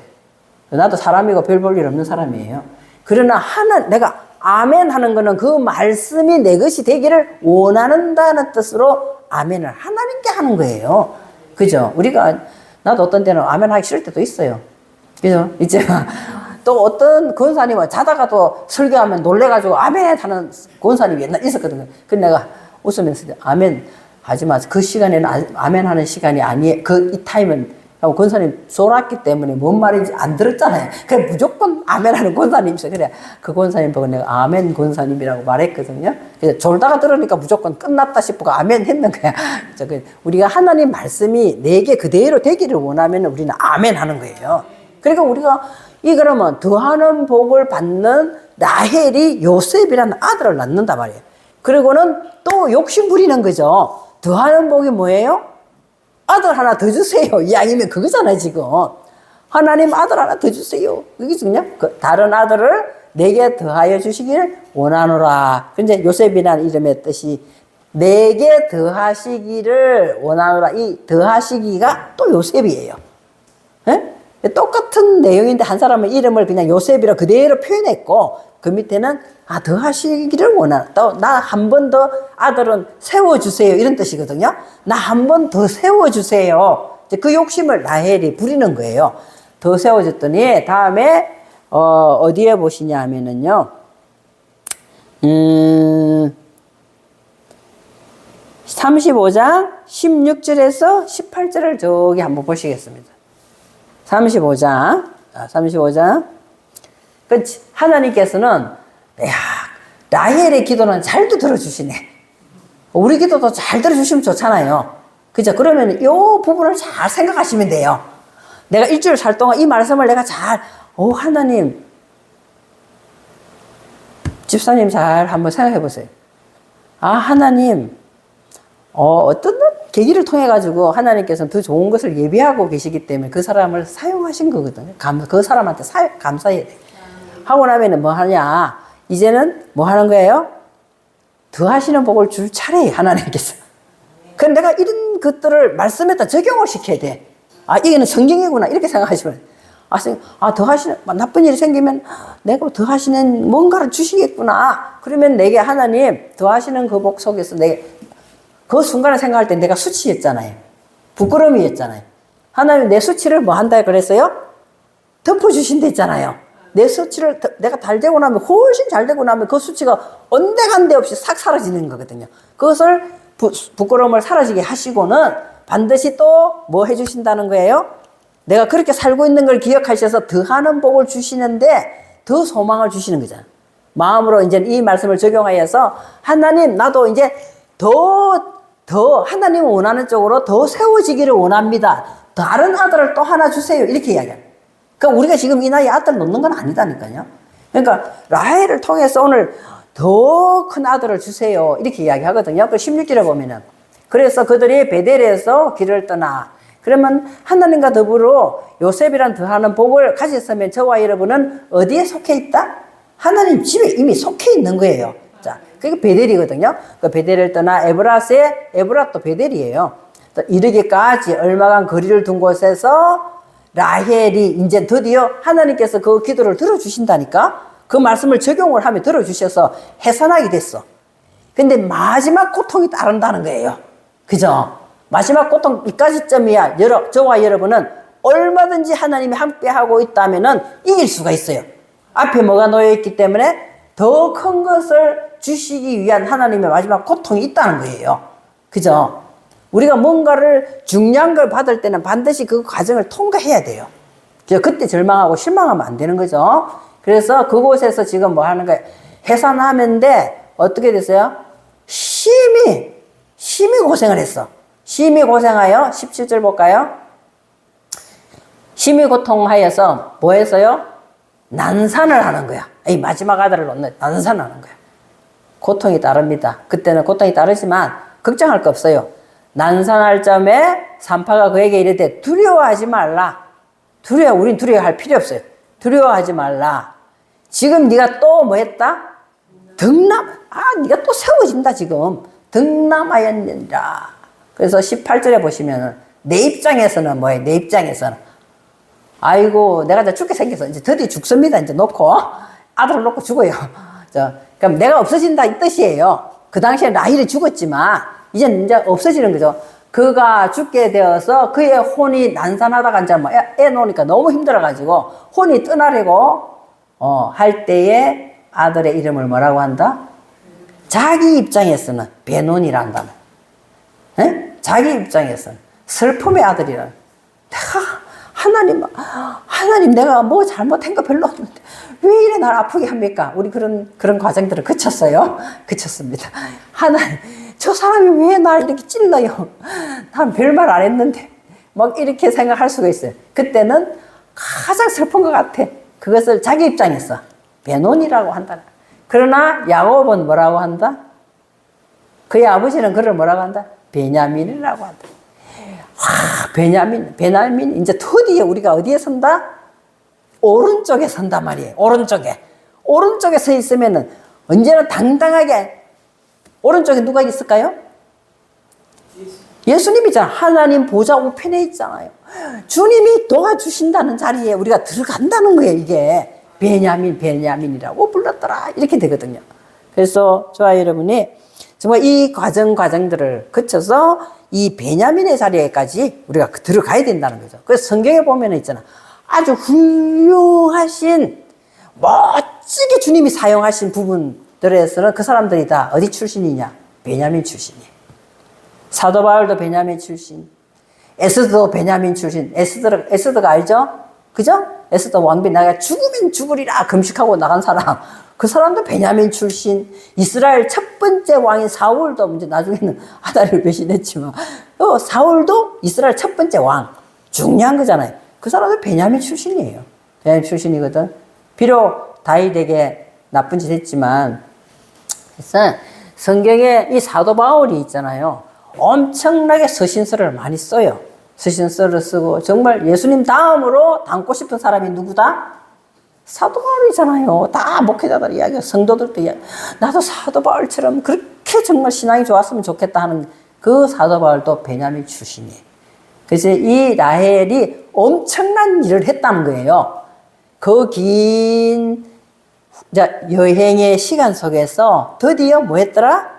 나도 사람이고 별 볼 일 없는 사람이에요. 그러나 내가 아멘 하는 거는 그 말씀이 내 것이 되기를 원한다는 뜻으로 아멘을 하나님께 하는 거예요. 그죠? 나도 어떤 때는 아멘 하기 싫을 때도 있어요. 그죠? 있지만 또 어떤 권사님은 자다가도 설교하면 놀래가지고 아멘 하는 권사님이 옛날에 있었거든요. 그래서 내가 웃으면서 아멘 하지 마. 그 시간에는 아멘 하는 시간이 아니에요. 이 타임은 하고 권사님 쏠았기 때문에 뭔 말인지 안 들었잖아요. 그래 무조건 아멘 하는 권사님이 있어요. 그래 그 권사님 보고 내가 아멘 권사님이라고 말했거든요. 그래서 졸다가 들으니까 무조건 끝났다 싶고 아멘 했는 거야. 우리가 하나님 말씀이 내게 그대로 되기를 원하면 우리는 아멘 하는 거예요. 그러니까 우리가 그러면 더하는 복을 받는 라헬이 요셉이라는 아들을 낳는단 말이에요. 그리고는 또 욕심 부리는 거죠. 더하는 복이 뭐예요? 아들 하나 더 주세요. 이야기면 그거잖아요, 지금. 하나님 아들 하나 더 주세요. 그게 중요해. 다른 아들을 내게 더하여 주시기를 원하노라. 근데 요셉이라는 이름의 뜻이 내게 더하시기를 원하노라. 이 더하시기가 또 요셉이에요. 네? 똑같은 내용인데 한 사람은 이름을 그냥 요셉이라 그대로 표현했고 그 밑에는 더 하시기를 원하나. 또 나 한 번 더 아들은 세워주세요 이런 뜻이거든요. 나 한 번 더 세워주세요. 그 욕심을 라헬이 부리는 거예요. 더 세워줬더니 다음에 어디에 보시냐 하면은요. 35장 16절에서 18절을 저기 한번 보시겠습니다. 35장. 하나님께서는, 라헬의 기도는 잘도 들어주시네. 우리 기도도 잘 들어주시면 좋잖아요. 그죠? 그러면 이 부분을 잘 생각하시면 돼요. 내가 일주일 살 동안 이 말씀을 내가 하나님, 집사님 잘 한번 생각해 보세요. 하나님, 어떤 계기를 통해 가지고 하나님께서는 더 좋은 것을 예비하고 계시기 때문에 그 사람을 사용하신 거거든요. 그 사람한테 감사해야 돼. 하고 나면은 뭐 하냐? 이제는 뭐 하는 거예요? 더 하시는 복을 줄 차례예요, 하나님께서. 그럼 내가 이런 것들을 말씀에다 적용을 시켜야 돼. 이게는 성경이구나. 이렇게 생각하시면. 더 하시는, 나쁜 일이 생기면 내가 더 하시는 뭔가를 주시겠구나. 그러면 내게 하나님, 더 하시는 그 복 속에서 그 순간에 생각할 때 내가 수치였잖아요. 부끄러움이었잖아요. 하나님 내 수치를 뭐 한다 그랬어요? 덮어주신다 했잖아요. 내 수치를 내가 잘 되고 나면 훨씬 잘 되고 나면 그 수치가 언데간데 없이 싹 사라지는 거거든요. 그것을 부끄러움을 사라지게 하시고는 반드시 또 뭐 해주신다는 거예요? 내가 그렇게 살고 있는 걸 기억하셔서 더하는 복을 주시는데 더 소망을 주시는 거잖아요. 마음으로 이제 이 말씀을 적용하여서 하나님 나도 이제 더 하나님 원하는 쪽으로 더 세워지기를 원합니다. 다른 아들을 또 하나 주세요. 이렇게 이야기합니다. 그러니까 우리가 지금 이 나이에 아들 놓는 건 아니다니까요. 그러니까 라헬을 통해서 오늘 더 큰 아들을 주세요. 이렇게 이야기하거든요. 그 16절에 보면은. 그래서 그들이 베델에서 길을 떠나. 그러면 하나님과 더불어 요셉이란 더하는 복을 가졌으면 저와 여러분은 어디에 속해 있다? 하나님 집에 이미 속해 있는 거예요. 자, 그게 베델이거든요. 그 베델을 떠나 에브라도 베델이에요. 이르기까지 얼마간 거리를 둔 곳에서 라헬이 이제 드디어 하나님께서 그 기도를 들어주신다니까? 그 말씀을 적용을 하며 들어주셔서 해산하게 됐어. 근데 마지막 고통이 따른다는 거예요. 그죠? 마지막 고통 이까지점이야. 저와 여러분은 얼마든지 하나님이 함께하고 있다면은 이길 수가 있어요. 앞에 뭐가 놓여있기 때문에 더 큰 것을 주시기 위한 하나님의 마지막 고통이 있다는 거예요. 그죠? 우리가 뭔가를 중요한 걸 받을 때는 반드시 그 과정을 통과해야 돼요. 그때 절망하고 실망하면 안 되는 거죠. 그래서 그곳에서 지금 뭐 하는 거예요? 해산하는데 어떻게 됐어요? 심히 고생을 했어. 심히 고생하여 17절 볼까요? 심히 고통하여서 뭐 했어요? 난산을 하는 거야. 이 마지막 아들을 놓는 난산을 하는 거야. 고통이 따릅니다. 그때는 고통이 따르지만 걱정할 거 없어요. 난산할 점에 산파가 그에게 이르되 두려워하지 말라. 우린 두려워할 필요 없어요. 두려워하지 말라. 지금 네가 또 뭐 했다? 네가 또 세워진다 지금. 득남하였느니라. 그래서 18절에 보시면 내 입장에서는 뭐예요? 내 입장에서는 아이고 내가 이제 죽게 생겨서 이제 드디어 죽습니다. 이제 놓고 아들을 놓고 죽어요. 그럼 내가 없어진다 이 뜻이에요. 그 당시에 라헬이 죽었지만 이제 없어지는 거죠. 그가 죽게 되어서 그의 혼이 난산하다가 이제 뭐 애 놓으니까 너무 힘들어가지고 혼이 떠나려고 할 때에 아들의 이름을 뭐라고 한다? 자기 입장에서는 베논이라 한다는. 자기 입장에서는 슬픔의 아들이라. 하나님 내가 뭐 잘못한 거 별로 없는데 왜 이래 날 아프게 합니까? 우리 그런 과정들을 그쳤어요. 그쳤습니다. 하나님 저 사람이 왜 날 이렇게 찔러요? 난 별말 안 했는데 막 이렇게 생각할 수가 있어요. 그때는 가장 슬픈 것 같아. 그것을 자기 입장에서 베논이라고 한다. 그러나 야곱은 뭐라고 한다? 그의 아버지는 그를 뭐라고 한다? 베냐민이라고 한다. 베냐민 이제 드디어 우리가 어디에 선다? 오른쪽에 선다 말이에요. 오른쪽에 서 있으면은 언제나 당당하게. 오른쪽에 누가 있을까요? 예수님이잖아. 하나님 보좌 우편에 있잖아요. 주님이 도와주신다는 자리에 우리가 들어간다는 거예요. 이게 베냐민이라고 불렀더라 이렇게 되거든요. 그래서 저와 여러분이 정말 이 과정들을 거쳐서 이 베냐민의 자리에까지 우리가 들어가야 된다는 거죠. 그래서 성경에 보면 있잖아. 아주 훌륭하신 멋지게 주님이 사용하신 부분들에서는 그 사람들이 다 어디 출신이냐? 베냐민 출신이에요. 사도 바울도 베냐민 출신, 에스더도 베냐민 출신. 에스더가 알죠? 그죠? 에스더 왕비 내가 죽으면 죽으리라 금식하고 나간 사람. 그 사람도 베냐민 출신. 이스라엘 첫 번째 왕인 사울도 이제 나중에는 하나님을 배신했지만 사울도 이스라엘 첫 번째 왕. 중요한 거잖아요. 그 사람도 베냐민 출신이에요. 베냐민 출신이거든. 비록 다윗에게 나쁜 짓 했지만 그래서 성경에 이 사도 바울이 있잖아요. 엄청나게 서신서를 많이 써요. 서신서를 쓰고 정말 예수님 다음으로 닮고 싶은 사람이 누구다? 사도 바울이잖아요. 다 목회자들 이야기하고 성도들도 이야기. 나도 사도 바울처럼 그렇게 정말 신앙이 좋았으면 좋겠다 하는 그 사도 바울도 베냐민 출신이에요. 그래서 이 라헬이 엄청난 일을 했다는 거예요. 그 긴 여행의 시간 속에서 드디어 뭐 했더라?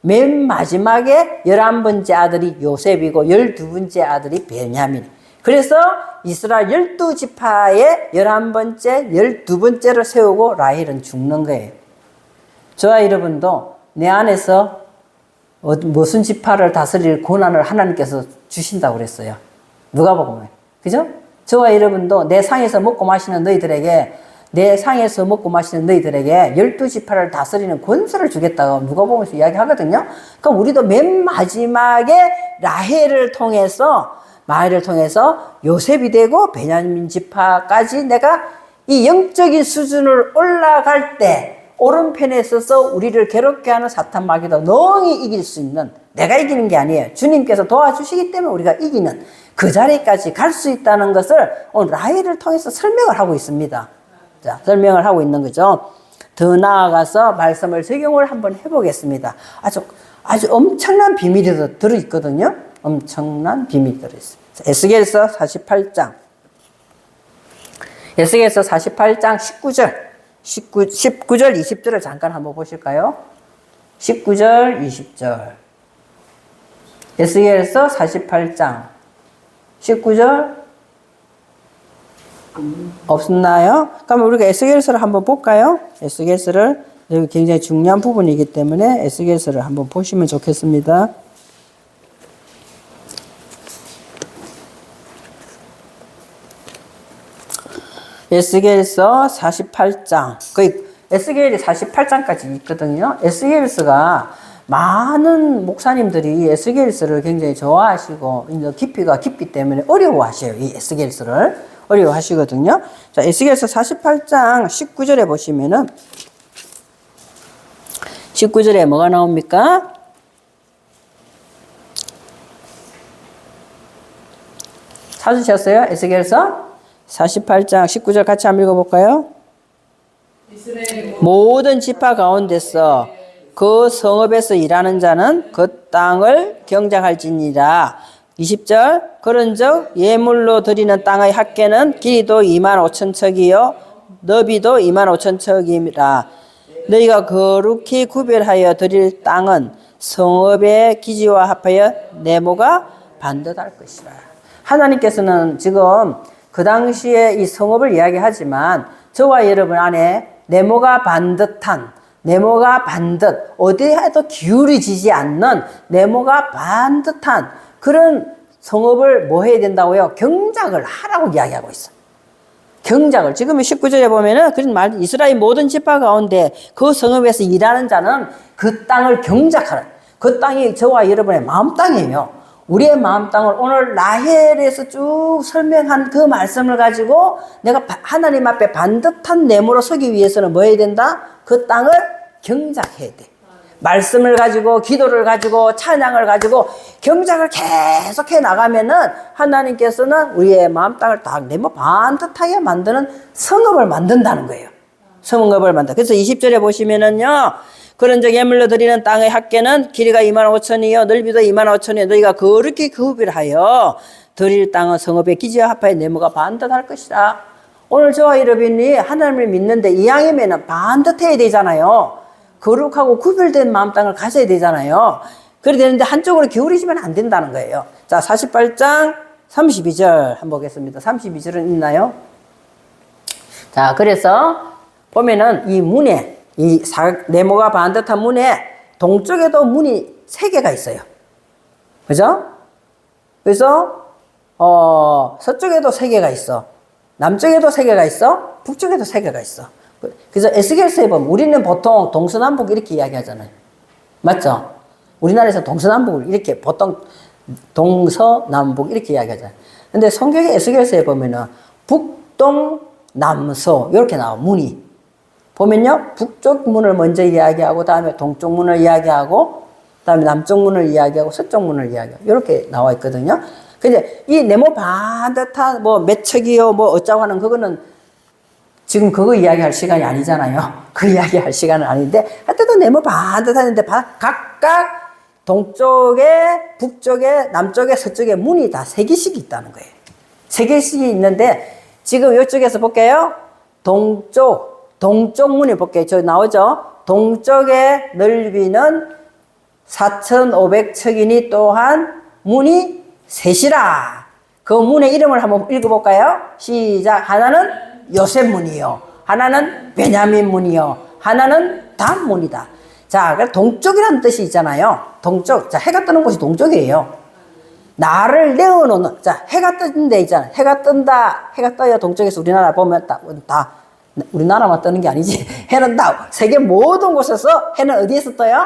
맨 마지막에 11번째 아들이 요셉이고 12번째 아들이 베냐민. 그래서 이스라엘 12지파의 11번째, 12번째를 세우고 라헬은 죽는 거예요. 저와 여러분도 내 안에서 무슨 지파를 다스릴 권한을 하나님께서 주신다고 그랬어요. 누가복음에. 그죠? 저와 여러분도 내 상에서 먹고 마시는 너희들에게 12지파를 다스리는 권세를 주겠다고 누가복음에서 이야기하거든요. 그럼 우리도 맨 마지막에 라헬을 통해서 요셉이 되고 베냐민 지파까지 내가 이 영적인 수준을 올라갈 때 오른편에 있어서 우리를 괴롭게 하는 사탄 마귀도 능히 이길 수 있는, 내가 이기는 게 아니에요. 주님께서 도와주시기 때문에 우리가 이기는 그 자리까지 갈 수 있다는 것을 오늘 라헬을 통해서 설명을 하고 있습니다. 자, 설명을 하고 있는 거죠. 더 나아가서 말씀을 적용을 한번 해보겠습니다. 아주 엄청난 비밀이 들어있거든요. 엄청난 비밀이 들어있어요. 에스겔서 48장. 에스겔서 48장 19절, 20절을 잠깐 한번 보실까요? 19절, 20절. 에스겔서 48장 19절 없나요? 그럼 우리가 에스겔서를 한번 볼까요? 에스겔서를, 여기 굉장히 중요한 부분이기 때문에 에스겔서를 한번 보시면 좋겠습니다. 에스겔서 48장. 거의 에스겔이 48장까지 있거든요. 에스겔서가 많은 목사님들이 에스겔서를 굉장히 좋아하시고 이제 깊이가 깊기 때문에 어려워하셔요. 이 에스겔서를 어려워하시거든요. 자, 에스겔서 48장 19절에 보시면은 19절에 뭐가 나옵니까? 찾으셨어요? 에스겔서 48장 19절 같이 한번 읽어볼까요? 모든 지파 가운데서 그 성읍에서 일하는 자는 그 땅을 경작할지니라. 20절 그런즉 예물로 드리는 땅의 합계는 길이도 25,000척이요 너비도 25,000척이라. 너희가 거룩히 구별하여 드릴 땅은 성읍의 기지와 합하여 네모가 반듯할 것이라. 하나님께서는 지금 그 당시에 이 성읍을 이야기하지만 저와 여러분 안에 네모가 반듯한, 네모가 반듯, 어디에도 기울어지지 않는 네모가 반듯한 그런 성읍을 뭐 해야 된다고요? 경작을 하라고 이야기하고 있어. 경작을. 지금 19절에 보면은 그런 말, 이스라엘 모든 지파 가운데 그 성읍에서 일하는 자는 그 땅을 경작하라. 그 땅이 저와 여러분의 마음 땅이에요. 우리의 마음 땅을 오늘 라헬에서 쭉 설명한 그 말씀을 가지고 내가 하나님 앞에 반듯한 네모로 서기 위해서는 뭐 해야 된다? 그 땅을 경작해야 돼. 말씀을 가지고 기도를 가지고 찬양을 가지고 경작을 계속해 나가면은 하나님께서는 우리의 마음 땅을 딱 네모 반듯하게 만드는 성읍을 만든다는 거예요. 성읍을 만든다. 그래서 20절에 보시면은요. 그런즉 예물로 드리는 땅의 합계는 길이가 25,000이요 넓이도 25,000이요 너희가 그렇게 구별하여 드릴 땅은 성읍의 기지와 합하여 네모가 반듯할 것이라. 오늘 저와 여러분이 하나님을 믿는데 이왕이면 반듯해야 되잖아요. 거룩하고 구별된 마음 땅을 가져야 되잖아요. 그래야 되는데 한쪽으로 기울이시면 안 된다는 거예요. 자, 48장 32절 한번 보겠습니다. 32절은 있나요? 자, 그래서 보면은 이 문에 이 네모가 반듯한 문에 동쪽에도 문이 3개가 있어요. 그죠? 그래서 서쪽에도 3개가 있어. 남쪽에도 3개가 있어. 북쪽에도 3개가 있어. 그래서 에스겔서에 보면 우리는 보통 동서남북 이렇게 이야기하잖아요. 맞죠? 우리나라에서 동서남북을 이렇게 보통 동서남북 이렇게 이야기하잖아요. 근데 성경의 에스겔서에 보면은 북동 남서 이렇게 나와 문이. 보면요, 북쪽 문을 먼저 이야기하고, 다음에 동쪽 문을 이야기하고, 다음에 남쪽 문을 이야기하고, 서쪽 문을 이야기하고, 이렇게 나와 있거든요. 근데 이 네모 반듯한, 몇 척이요, 어쩌고 하는 그거는 지금 그거 이야기할 시간이 아니잖아요. 그 이야기할 시간은 아닌데, 하여튼 네모 반듯한데, 각각 동쪽에, 북쪽에, 남쪽에, 서쪽에 문이 다 3개씩 있다는 거예요. 3개씩이 있는데, 지금 이쪽에서 볼게요. 동쪽 문을 볼게요. 저 나오죠? 동쪽의 넓이는 4,500척이니 또한 문이 셋이라. 그 문의 이름을 한번 읽어볼까요? 시작. 하나는 요셉 문이요. 하나는 베냐민 문이요. 하나는 단 문이다. 자, 그래서 동쪽이라는 뜻이 있잖아요. 동쪽. 자, 해가 뜨는 곳이 동쪽이에요. 나를 내어놓는. 자, 해가 뜨는 데 있잖아요. 해가 뜬다. 해가 떠요. 동쪽에서 우리나라 보면 다 우리나라만 뜨는 게 아니지. 해는 다 세계 모든 곳에서 해는 어디에서 떠요?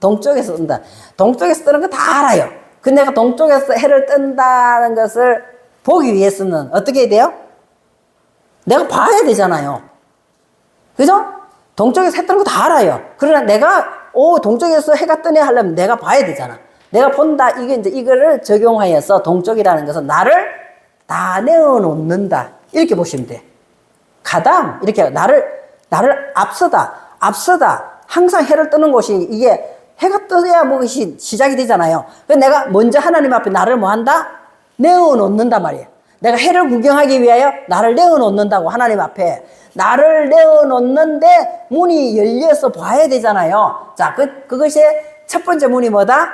동쪽에서 뜬다. 동쪽에서 뜨는 거 다 알아요. 근데 내가 동쪽에서 해를 뜬다는 것을 보기 위해서는 어떻게 해야 돼요? 내가 봐야 되잖아요. 그죠? 동쪽에서 해 뜨는 거 다 알아요. 그러나 내가 동쪽에서 해가 뜨네 하려면 내가 봐야 되잖아. 내가 본다. 이게 이제 이거를 적용하여서 동쪽이라는 것은 나를 다 내어놓는다. 이렇게 보시면 돼. 가담 이렇게 나를 앞서다. 항상 해를 뜨는 곳이 이게 해가 떠야 뭐 시작이 되잖아요. 그래서 내가 먼저 하나님 앞에 나를 뭐 한다? 내어놓는단 말이에요. 내가 해를 구경하기 위하여 나를 내어놓는다고 하나님 앞에. 나를 내어놓는데 문이 열려서 봐야 되잖아요. 자, 그것이 첫 번째 문이 뭐다?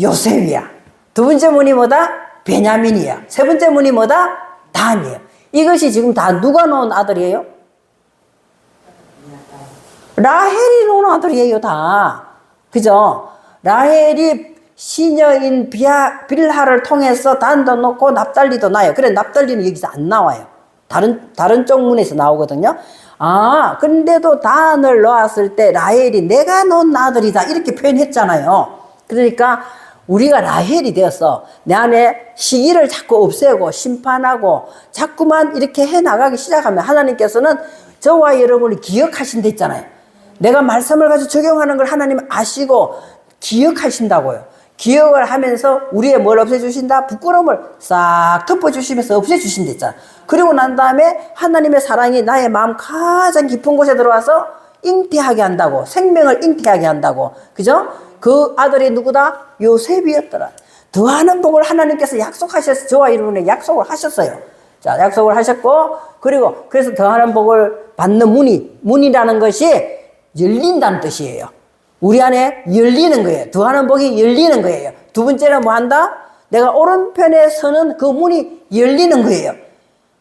요셉이야. 두 번째 문이 뭐다? 베냐민이야. 세 번째 문이 뭐다? 단이에요. 이것이 지금 다 누가 놓은 아들이에요? 라헬이 놓은 아들이에요, 다. 그죠? 라헬이 시녀인 빌하를 통해서 단도 놓고 납달리도 나요. 그래, 납달리는 여기서 안 나와요. 다른 쪽 문에서 나오거든요. 근데도 단을 놓았을 때 라헬이 내가 놓은 아들이다. 이렇게 표현했잖아요. 그러니까 우리가 라헬이 되어서 내 안에 시기를 자꾸 없애고 심판하고 자꾸만 이렇게 해 나가기 시작하면 하나님께서는 저와 여러분을 기억하신다 했잖아요. 내가 말씀을 가지고 적용하는 걸 하나님 아시고 기억하신다고요. 기억을 하면서 우리의 뭘 없애주신다? 부끄러움을 싹 덮어주시면서 없애주신다 했잖아. 그리고 난 다음에 하나님의 사랑이 나의 마음 가장 깊은 곳에 들어와서 잉태하게 한다고. 생명을 잉태하게 한다고. 그죠? 그 아들이 누구다? 요셉이었더라. 더하는 복을 하나님께서 약속하셔서 저와 여러분의 약속을 하셨어요. 자, 약속을 하셨고, 그래서 더하는 복을 받는 문이라는 것이 열린다는 뜻이에요. 우리 안에 열리는 거예요. 더하는 복이 열리는 거예요. 두 번째는 뭐 한다? 내가 오른편에 서는 그 문이 열리는 거예요.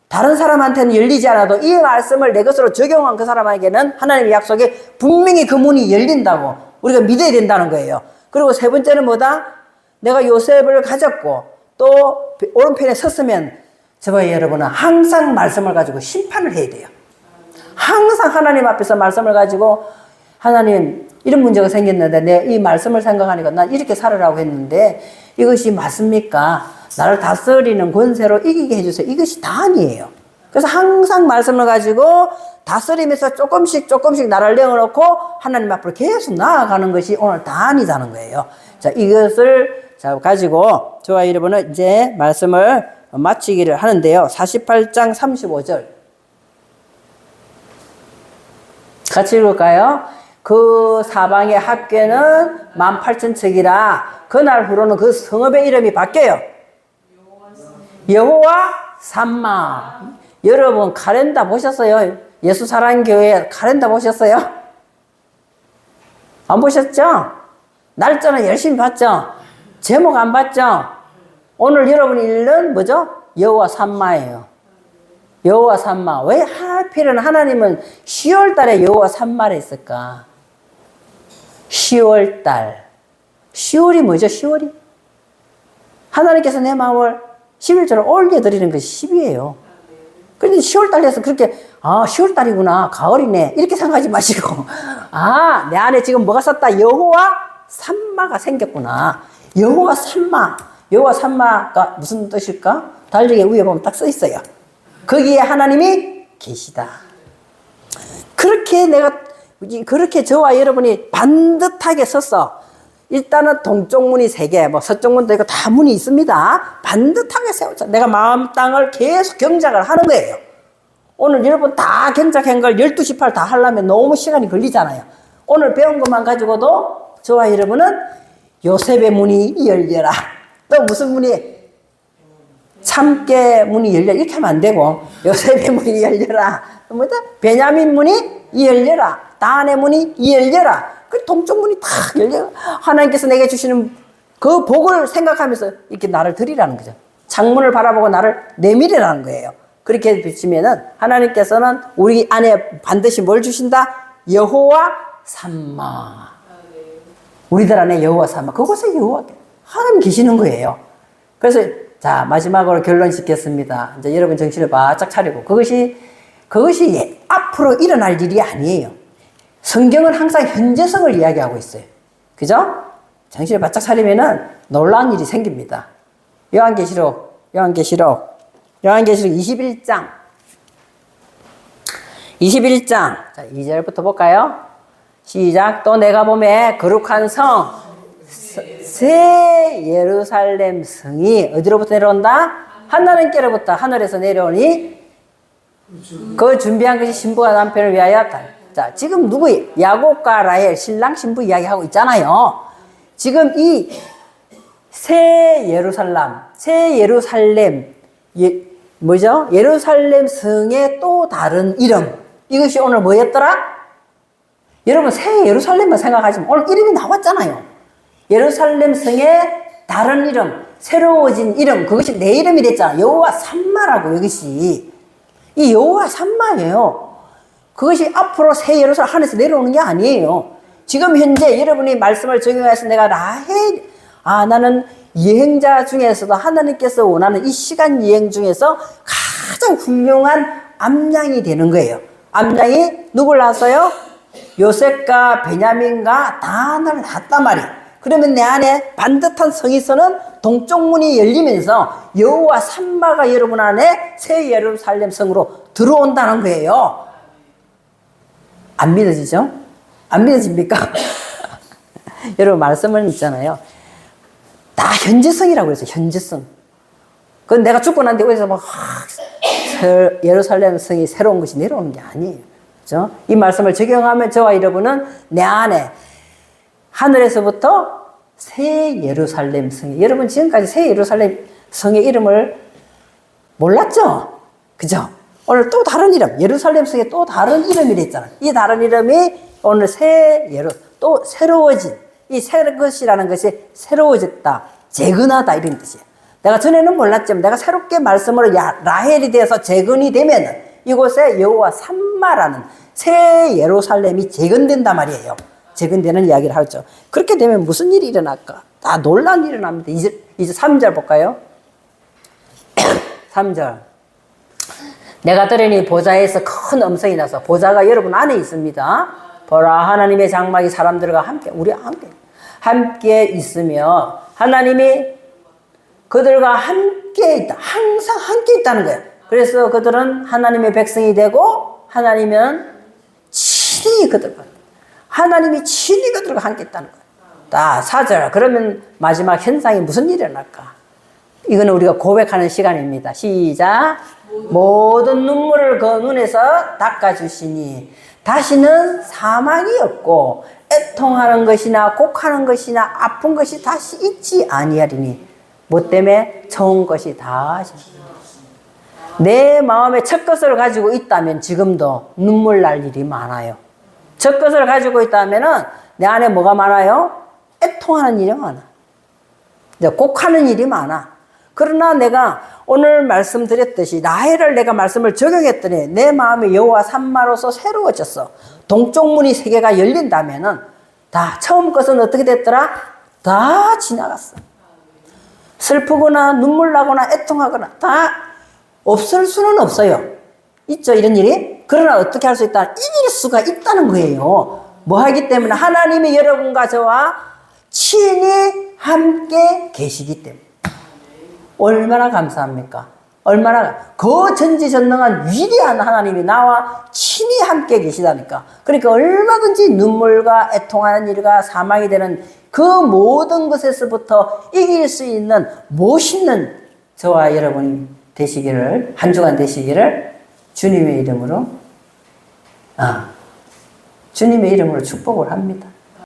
다른 사람한테는 열리지 않아도 이 말씀을 내 것으로 적용한 그 사람에게는 하나님의 약속에 분명히 그 문이 열린다고 우리가 믿어야 된다는 거예요. 그리고 세 번째는 뭐다? 내가 요셉을 가졌고 또 오른편에 섰으면 저와 여러분은 항상 말씀을 가지고 심판을 해야 돼요. 항상 하나님 앞에서 말씀을 가지고 하나님 이런 문제가 생겼는데 내 이 말씀을 생각하니까 난 이렇게 살으라고 했는데 이것이 맞습니까? 나를 다스리는 권세로 이기게 해주세요. 이것이 단이에요. 그래서 항상 말씀을 가지고 다스리면서 조금씩 나를 내어놓고 하나님 앞으로 계속 나아가는 것이 오늘 단이라는 거예요. 자, 이것을 가지고 저와 여러분은 이제 말씀을 마치기를 하는데요. 48장 35절 같이 읽을까요? 그 사방의 합궤는 18,000척이라 그날 후로는 그 성읍의 이름이 바뀌어요. 여호와 삼마. 여러분 카렌다 보셨어요? 예수사랑교회 카렌다 보셨어요? 안 보셨죠? 날짜는 열심히 봤죠? 제목 안 봤죠? 오늘 여러분이 읽는 뭐죠? 여호와 삼마예요. 여호와 삼마. 왜 하필은 하나님은 10월 달에 여호와 삼마를 했을까? 10월 달. 10월이 뭐죠? 10월이? 하나님께서 내 마음을 11절을 올려드리는 것이 10이에요. 그런데 10월 달에서 그렇게 10월 달이구나. 가을이네. 이렇게 생각하지 마시고 내 안에 지금 뭐가 섰다? 여호와 삼마가 생겼구나. 여호와 삼마. 여호와 삼마가 무슨 뜻일까? 달력에 위에 보면 딱 써 있어요. 거기에 하나님이 계시다. 그렇게 저와 여러분이 반듯하게 섰어. 일단은 동쪽 문이 3개, 서쪽 문도 있고 다 문이 있습니다. 반듯하게 세웠죠. 내가 마음 땅을 계속 경작을 하는 거예요. 오늘 여러분 다 경작한 걸 12시 8 다 하려면 너무 시간이 걸리잖아요. 오늘 배운 것만 가지고도 저와 여러분은 요셉의 문이 열려라. 또 무슨 문이? 참깨 문이 열려라. 이렇게 하면 안 되고 요셉의 문이 열려라. 또 뭐다? 베냐민 문이 열려라. 단의 문이 열려라. 그 동쪽 문이 탁 열려. 하나님께서 내게 주시는 그 복을 생각하면서 이렇게 나를 드리라는 거죠. 창문을 바라보고 나를 내밀으라는 거예요. 그렇게 비치면은 하나님께서는 우리 안에 반드시 뭘 주신다? 여호와 삼마. 우리들 안에 여호와 삼마. 그곳에 여호와 하나님 계시는 거예요. 그래서 자, 마지막으로 결론 짓겠습니다. 이제 여러분 정신을 바짝 차리고 그것이 앞으로 일어날 일이 아니에요. 성경은 항상 현재성을 이야기하고 있어요. 그죠? 정신을 바짝 차리면은 놀라운 일이 생깁니다. 요한계시록 21장. 21장. 자, 2절부터 볼까요? 시작. 또 내가 보매 거룩한 성, 새 예루살렘 성이 어디로부터 내려온다? 하나님께로부터 하늘에서 내려오니 그 준비한 것이 신부가 남편을 위하여. 자, 지금 누구? 야곱과 라헬 신랑 신부 이야기하고 있잖아요. 지금 이 새 예루살렘, 뭐죠? 예루살렘 성의 또 다른 이름. 이것이 오늘 뭐였더라? 여러분, 새 예루살렘만 생각하시면 오늘 이름이 나왔잖아요. 예루살렘 성의 다른 이름, 새로워진 이름, 그것이 내 이름이 됐잖아. 여호와 삼마라고, 이것이. 이 여호와 삼마예요. 그것이 앞으로 새 예루살렘 하늘에서 내려오는 게 아니에요. 지금 현재 여러분이 말씀을 적용해서 내가 나는 여행자 중에서도 하나님께서 원하는 이 시간 여행 중에서 가장 훌륭한 암양이 되는 거예요. 암양이 누굴 낳았어요? 요셉과 베냐민과 단을 낳았단 말이에요. 그러면 내 안에 반듯한 성에서는 동쪽 문이 열리면서 여호와 삼마가 여러분 안에 새 예루살렘 성으로 들어온다는 거예요. 안 믿어지죠? 안 믿어집니까? 여러분 말씀은 있잖아요. 다 현재성이라고 그랬어요. 현재성. 그건 내가 죽고 난 뒤에 어디서 막 예루살렘 성이 새로운 것이 내려오는 게 아니에요. 그렇죠? 이 말씀을 적용하면 저와 여러분은 내 안에 하늘에서부터 새 예루살렘 성이, 여러분 지금까지 새 예루살렘 성의 이름을 몰랐죠? 그죠? 오늘 또 다른 이름, 예루살렘 성에 또 다른 이름이 됐잖아요. 이 다른 이름이 오늘 또 새로워진, 이 새 것이라는 것이 새로워졌다, 재건하다, 이런 뜻이에요. 내가 전에는 몰랐지만 내가 새롭게 말씀으로 라헬이 돼서 재건이 되면은 이곳에 여호와 삼마라는 새 예루살렘이 재건된단 말이에요. 재건되는 이야기를 하죠. 그렇게 되면 무슨 일이 일어날까? 다 놀란 일이 일어납니다. 이제 3절 볼까요? 3절. 내가 들으니 보좌에서 큰 음성이 나서, 보좌가 여러분 안에 있습니다. 보라, 하나님의 장막이 사람들과 함께, 우리와 함께 있으며 하나님이 그들과 함께 있다. 항상 함께 있다는 거예요. 그래서 그들은 하나님의 백성이 되고 하나님은 친히 그들과, 하나님이 친히 그들과 함께 있다는 거예요. 자, 4절. 그러면 마지막 현상이 무슨 일이 일어날까? 이거는 우리가 고백하는 시간입니다. 시작. 모든 눈물을 그 눈에서 닦아주시니 다시는 사망이 없고 애통하는 것이나 곡하는 것이나 아픈 것이 다시 있지 아니하리니. 뭐 때문에? 좋은 것이 다 내 마음에 첫 것을 가지고 있다면 지금도 눈물 날 일이 많아요. 첫 것을 가지고 있다면은 내 안에 뭐가 많아요? 애통하는 일이 많아. 곡하는 일이 많아. 그러나 내가 오늘 말씀드렸듯이 라헬을 내가 말씀을 적용했더니 내 마음이 여호와 삼마로서 새로워졌어. 동쪽 문이 세 개가 열린다면은 다 처음 것은 어떻게 됐더라? 다 지나갔어. 슬프거나 눈물 나거나 애통하거나 다 없을 수는 없어요. 있죠, 이런 일이? 그러나 어떻게 할 수 있다? 이길 수가 있다는 거예요. 뭐 하기 때문에? 하나님이 여러분과 저와 친히 함께 계시기 때문에. 얼마나 감사합니까? 얼마나 전지전능한 위대한 하나님이 나와 친히 함께 계시다니까. 그러니까 얼마든지 눈물과 애통하는 일과 사망이 되는 그 모든 것에서부터 이길 수 있는 멋있는 저와 여러분이 되시기를, 한 주간 되시기를 주님의 이름으로 축복을 합니다.